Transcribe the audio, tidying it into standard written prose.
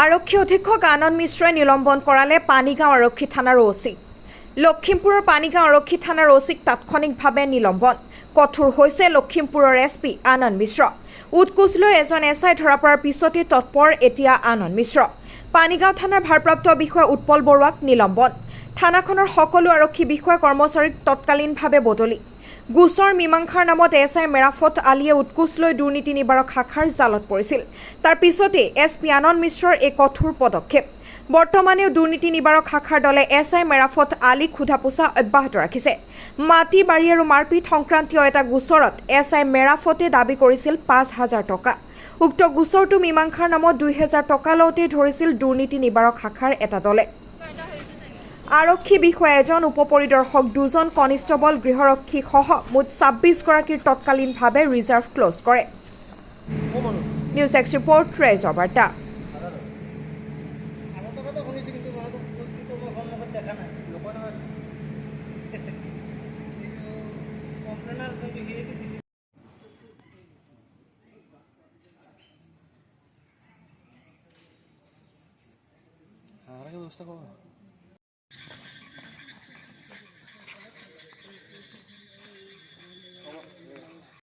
আৰক্ষী অধীক্ষক আনন্দ মিশ্ৰই নিলম্বন কৰালে পানীগাঁও আৰক্ষী থানাৰ অ'চি। লখিমপুৰৰ পানীগাঁও আৰক্ষী থানাৰ অ'চিক তাৎক্ষণিকভাৱে নিলম্বন। কঠোৰ হৈছে লখিমপুৰৰ এছপি আনন্দ মিশ্ৰ। উৎকোচ লৈ এজন এছআই ধৰা পৰাৰ পিছতে তৎপৰ এতিয়া আনন্দ মিশ্ৰ। পানীগাঁও থানাৰ ভাৰপ্ৰাপ্ত বিষয়া উৎপল বৰুৱাক নিলম্বন। থানাখনৰ সকলো আৰক্ষী বিষয়া কৰ্মচাৰীক তৎকালীনভাৱে বদলি। গোচৰ মীমাংসাৰ নামত এছআই মেৰাফত আলীয়ে উৎকোচ লৈ দুৰ্নীতি নিবাৰক শাখাৰ জালত পৰিছিল। তাৰ পিছতে এছপি আনন্দ মিশ্ৰৰ এই কঠোৰ পদক্ষেপ। বৰ্তমানেও দুৰ্নীতি নিবাৰক শাখাৰ দলে এছআই মেৰাফত আলীক সোধা পোছা অব্যাহত ৰাখিছে। মাটি বাৰী আৰু মাৰপিট সংক্ৰান্তীয় এটা গোচৰত এছআই মেৰাফতে দাবী কৰিছিল ৫,০০০ টকা। উক্ত গোচৰটো মীমাংসাৰ নামত ২,০০০ টকা লওঁতেই ধৰিছিল দুৰ্নীতি নিবাৰক শাখাৰ এটা দলে। আৰক্ষী বিষয়া এজন, উপ পৰিদৰ্শক দুজন, কনিষ্টবল, গৃহৰক্ষী সহ মুঠ ২৬ গৰাকীৰ তৎকালীনভাৱে ৰিজাৰ্ভ ক্লজ কৰে। নিউজ ডেস্ক ৰিপৰ্ট, ৰাইজৰবাৰ্তা। ব্যবস্থা কৰো।